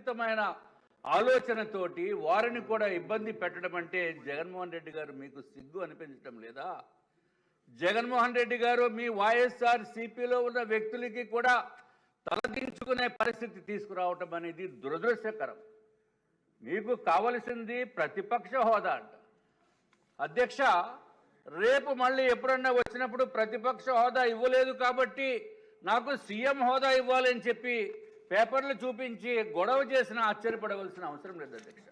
కల్పితమైన ఆలోచనతోటి వారిని కూడా ఇబ్బంది పెట్టడం అంటే జగన్మోహన్ రెడ్డి గారు మీకు సిగ్గు అనిపించడం లేదా? జగన్మోహన్ రెడ్డి గారు మీ వైఎస్ఆర్ సిపిలో ఉన్న వ్యక్తులకి కూడా తలదించుకునే పరిస్థితి తీసుకురావటం అనేది దురదృష్టకరం. మీకు కావలసింది ప్రతిపక్ష హోదా అంట. అధ్యక్ష, రేపు మళ్ళీ ఎప్పుడన్నా వచ్చినప్పుడు ప్రతిపక్ష హోదా ఇవ్వలేదు కాబట్టి నాకు సీఎం హోదా ఇవ్వాలని చెప్పి పేపర్లు చూపించి గొడవ చేసినా ఆశ్చర్యపడవలసిన అవసరం లేదు అధ్యక్ష.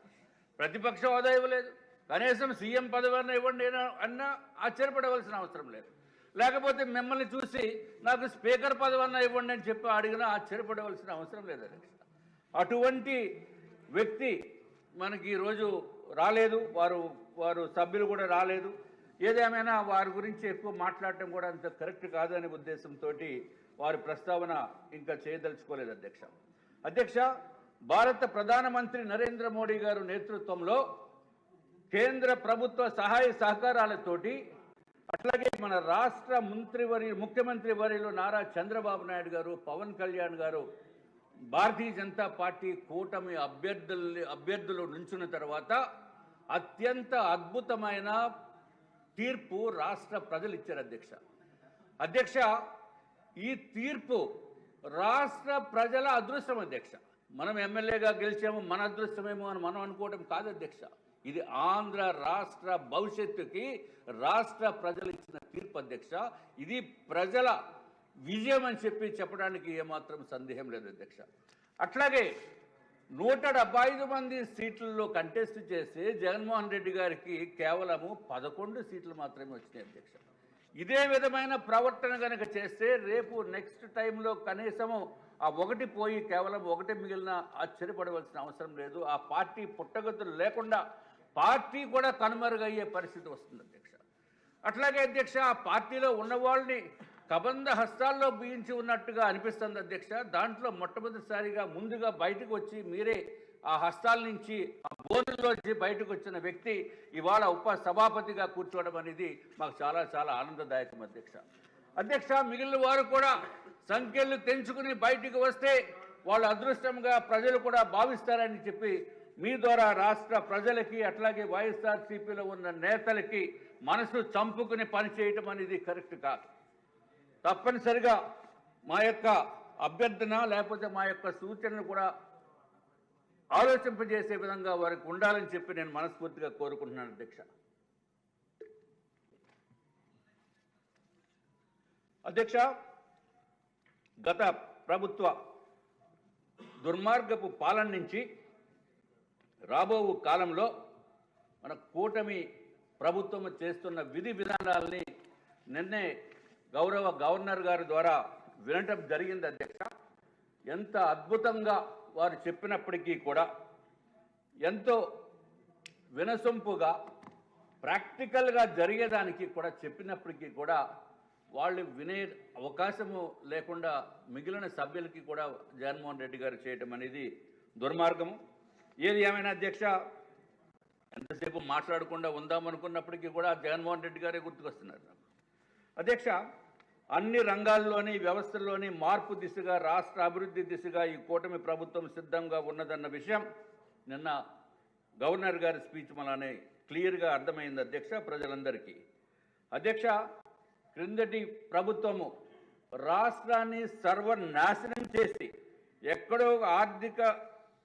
ప్రతిపక్ష హోదా ఇవ్వలేదు, కనీసం సీఎం పదవి ఇవ్వండి అన్నా ఆశ్చర్యపడవలసిన అవసరం లేదు. లేకపోతే మిమ్మల్ని చూసి నాకు స్పీకర్ పదవి ఇవ్వండి అని చెప్పి అడిగినా ఆశ్చర్యపడవలసిన అవసరం లేదు అధ్యక్ష. అటువంటి వ్యక్తి మనకి ఈరోజు రాలేదు, వారు సభ్యులు కూడా రాలేదు. ఏదేమైనా వారి గురించి ఎక్కువ మాట్లాడటం కూడా అంత కరెక్ట్ కాదనే ఉద్దేశంతో వారి ప్రస్తావన ఇంకా చేయదలుచుకోలేదు అధ్యక్ష. అధ్యక్ష, భారత ప్రధానమంత్రి నరేంద్ర మోడీ గారు నేతృత్వంలో కేంద్ర ప్రభుత్వ సహాయ సహకారాలతోటి అట్లాగే మన రాష్ట్ర ముఖ్యమంత్రి వర్యులు నారా చంద్రబాబు నాయుడు గారు, పవన్ కళ్యాణ్ గారు భారతీయ జనతా పార్టీ కూటమి అభ్యర్థులు నుంచున్న తర్వాత అత్యంత అద్భుతమైన తీర్పు రాష్ట్ర ప్రజలు ఇచ్చారు అధ్యక్ష. అధ్యక్ష, ఈ తీర్పు రాష్ట్ర ప్రజల అదృష్టం అధ్యక్ష. మనం ఎమ్మెల్యేగా గెలిచాము, మన అదృష్టమేమో అని మనం అనుకోవడం కాదు అధ్యక్ష. ఇది ఆంధ్ర రాష్ట్ర భవిష్యత్తుకి రాష్ట్ర ప్రజలు ఇచ్చిన తీర్పు అధ్యక్ష. ఇది ప్రజల విజయం అని చెప్పడానికి ఏమాత్రం సందేహం లేదు అధ్యక్ష. అట్లాగే 175 మంది సీట్లలో కంటెస్ట్ చేసి జగన్మోహన్ రెడ్డి గారికి కేవలము 11 సీట్లు మాత్రమే వచ్చినాయి అధ్యక్ష. ఇదే విధమైన ప్రవర్తన కనుక చేస్తే రేపు నెక్స్ట్ టైంలో కనీసము ఆ ఒకటి పోయి కేవలం ఒకటి మిగిలిన ఆశ్చర్యపడవలసిన అవసరం లేదు. ఆ పార్టీ పుట్టగతులు లేకుండా పార్టీ కూడా కనుమరుగయ్యే పరిస్థితి వస్తుంది అధ్యక్ష. అట్లాగే అధ్యక్ష, ఆ పార్టీలో ఉన్న వాళ్ళని కబంధ హస్తాల్లో బిగించి ఉన్నట్టుగా అనిపిస్తుంది అధ్యక్ష. దాంట్లో మొట్టమొదటిసారిగా ముందుగా బయటకు వచ్చి మీరే ఆ హస్తాల నుంచి ఆ బోనుల్లోంచి బయటకు వచ్చిన వ్యక్తి ఇవాళ ఉప సభాపతిగా కూర్చోవడం అనేది మాకు చాలా చాలా ఆనందదాయకం అధ్యక్ష. అధ్యక్ష, మిగిలిన వారు కూడా సంఖ్యలు తెంచుకుని బయటికి వస్తే వాళ్ళ అదృష్టంగా ప్రజలు కూడా భావిస్తారని చెప్పి మీ ద్వారా రాష్ట్ర ప్రజలకి అట్లాగే వైఎస్ఆర్సీపీలో ఉన్న నేతలకి మనసు చంపుకుని పనిచేయటం అనేది కరెక్ట్ కాదు. తప్పనిసరిగా మా యొక్క అభ్యర్థన లేకపోతే మా యొక్క సూచనలు కూడా ఆలోచింపజేసే విధంగా వారికి ఉండాలని చెప్పి నేను మనస్ఫూర్తిగా కోరుకుంటున్నాను అధ్యక్ష. అధ్యక్ష, గత ప్రభుత్వ దుర్మార్గపు పాలన నుంచి రాబో కాలంలో మన కూటమి ప్రభుత్వం చేస్తున్న విధి విధానాలని నిన్నే గౌరవ గవర్నర్ గారి ద్వారా వినటం జరిగింది అధ్యక్ష. ఎంత అద్భుతంగా వారు చెప్పినప్పటికీ కూడా, ఎంతో వినసొంపుగా ప్రాక్టికల్గా జరిగేదానికి కూడా చెప్పినప్పటికీ కూడా వాళ్ళు వినే అవకాశము లేకుండా మిగిలిన సభ్యులకి కూడా జగన్మోహన్ రెడ్డి గారు చేయటం అనేది దుర్మార్గము. ఏది ఏమైనా అధ్యక్ష, ఎంతసేపు మాట్లాడకుండా ఉందామనుకున్నప్పటికీ కూడా జగన్మోహన్ రెడ్డి గారే గుర్తుకొస్తున్నారు నాకు. అధ్యక్ష, అన్ని రంగాల్లోని వ్యవస్థల్లోని మార్పు దిశగా రాష్ట్ర అభివృద్ధి దిశగా ఈ కూటమి ప్రభుత్వం సిద్ధంగా ఉన్నదన్న విషయం నిన్న గవర్నర్ గారి స్పీచ్ వలనే క్లియర్గా అర్థమైంది అధ్యక్ష ప్రజలందరికీ. అధ్యక్ష, క్రిందటి ప్రభుత్వము రాష్ట్రాన్ని సర్వనాశనం చేసి ఎక్కడో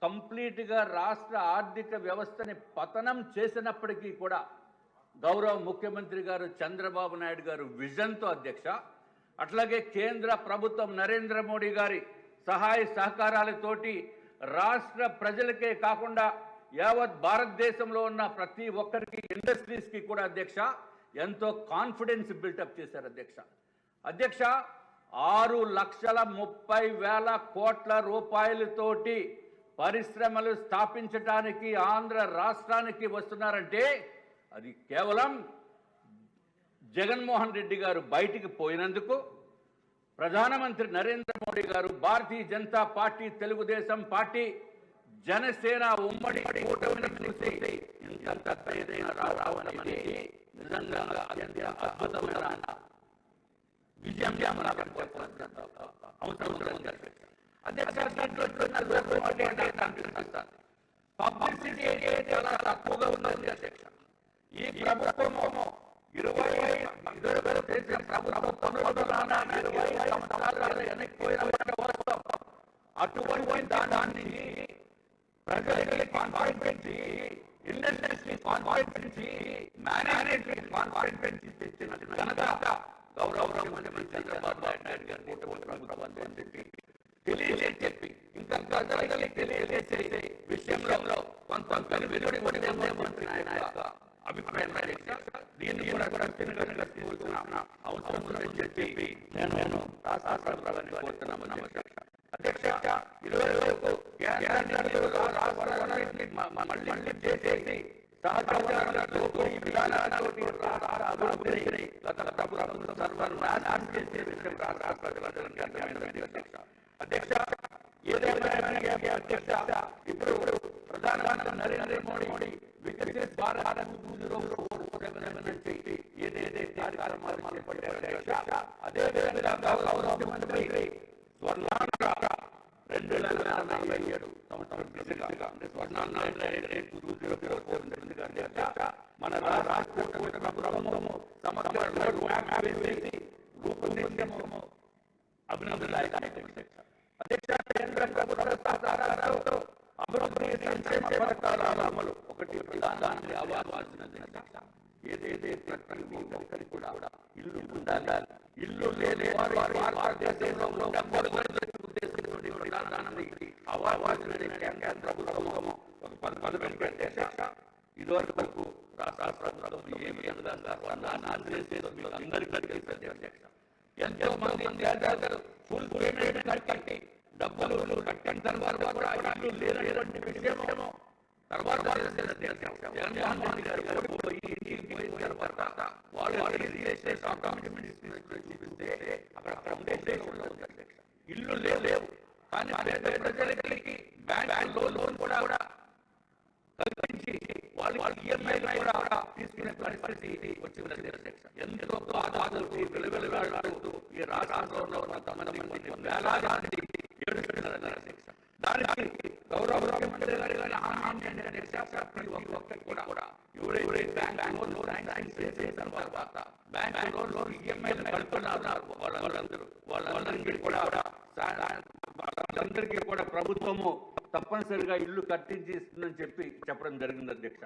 కంప్లీట్గా రాష్ట్ర ఆర్థిక వ్యవస్థని పతనం చేసినప్పటికీ కూడా గౌరవ ముఖ్యమంత్రి గారు చంద్రబాబు నాయుడు గారు విజన్తో అధ్యక్ష, అట్లాగే కేంద్ర ప్రభుత్వం నరేంద్ర మోడీ గారి సహాయ సహకారాలతోటి రాష్ట్ర ప్రజలకే కాకుండా యావత్ భారతదేశంలో ఉన్న ప్రతి ఒక్కరికి ఇండస్ట్రీస్కి కూడా అధ్యక్ష ఎంతో కాన్ఫిడెన్స్ బిల్టప్ చేశారు అధ్యక్ష. అధ్యక్ష, 6,30,000 కోట్ల రూపాయలతోటి పరిశ్రమలు స్థాపించడానికి ఆంధ్ర రాష్ట్రానికి వస్తున్నారంటే అది కేవలం జగన్మోహన్ రెడ్డి గారు బయటికి పోయినందుకు, ప్రధానమంత్రి నరేంద్ర మోడీ గారు, భారతీయ జనతా పార్టీ, తెలుగుదేశం పార్టీ, జనసేన ఉమ్మడి కూటమిని చూసి ఇంత ఏదైనా రావడానికి నిజంగా అత్యంత అద్భుతమైన విజయం అవసరం ఉంది. పబ్లిసిటీ చాలా తక్కువగా ఉన్నది అధ్యక్ష. ఈ ప్రభుత్వము 20 చేసిన ప్రభుత్వంలో 20 సంవత్సరాలు వెనక్కిపోయిన అటువంటి దాన్ని ప్రజలకి కాన్ఫిడెన్స్ ఇండస్ట్రీస్ని కాన్ఫిడెన్స్ మేనేజ్మెంట్ కాన్ఫిడెన్స్ తెచ్చిన ఘనత గౌరవ ముఖ్యమంత్రి చంద్రబాబు నాయుడు గారి ప్రభుత్వం అని చెప్పి ఇంకా ప్రజలకి తెలియజేసే విషయంలో కొంత వెలువడి ముఖ్యమంత్రి ఆయన అభిప్రాయం దీన్ని కూడా తిరగలిగా తీసుకోవాల్సిన అవసరం ఉందని చెప్పి నేను శాసనసభని కోరుతున్నామని అధ్యక్ష. 20 మళ్ళీ చేసేసి సహకారాలతో ఈ విధానాలతో అభివృద్ధిని గత ప్రభుత్వం సర్వనాశనం చేసే విషయం అధ్యక్ష. ఏదైనా అధ్యక్ష, ఇప్పుడు ప్రధానమంత్రి నరేంద్ర మోడీ వికసిత్ భారత్ ఏదైతే కార్యక్రమాలు చేపట్టారు అధ్యక్ష, అదే విధంగా గౌరవ ముఖ్యమంత్రి స్వర్ణాంధ్ర 2047 మన రాష్ట్ర ప్రభుత్వము సమగ్ర రోడ్ మ్యాప్ వేసి రూపొందించము అభినందనలు అధ్యక్ష. కేంద్ర ప్రభుత్వ సహకారాలతో అభివృద్ధి సంక్షేమ పథకాల అమలు ఒకటి ప్రధానాన్ని అవ్వాల్సినది అధ్యక్ష. ఏదైతే ప్రతి ఒక్కరికి కూడా ఇల్లు ఉండాలి, ఇల్లు లేని వారి భారతదేశంలో ప్రధానాన్ని అవ్వాల్సినది కేంద్ర ప్రభుత్వము ఒక పథకం అధ్యక్ష. ఇదివరకు రాష్ట్ర ప్రభుత్వం ఏమి అందరికీ అధ్యక్ష. ఎంతో మంది ఫుల్ పేమెంట్ కట్టి డబ్బులు కట్టిన తర్వాత కూడా ఇల్లు లేనటువంటి విషయము తర్వాత జగన్మోహన్ రెడ్డి గారు తర్వాత వాళ్ళు చూపిస్తే అక్కడ ఫౌండేషన్ ఇల్లు లేవు. కానీ ప్రజలకి బ్యాంక్ లోన్ కూడా కల్పించి వాళ్ళు ఈఎంఐలు కూడా తీసుకునే పరిస్థితి వచ్చింది అధ్యక్ష. ఎంతో బాధలు వెలువెలులాడుతూ ఈ రాష్ట్రంలో కొంతమంది వేలాది ఏడుస్తున్నారు అధ్యక్ష. దానికి గౌరవ ముఖ్యమంత్రి గారి హామీ ప్రతి ఒక్కరికి కూడా ఎవరైతే బ్యాంక్ లోన్ శాంక్షన్ చేసిన తర్వాత బ్యాంక్ లోన్ ఈఎంఐలు కలుపుతున్నారు వాళ్ళందరికీ కూడా ప్రభుత్వము తప్పనిసరిగా ఇల్లు కట్టించి ఇస్తుందని చెప్పడం జరిగింది అధ్యక్ష.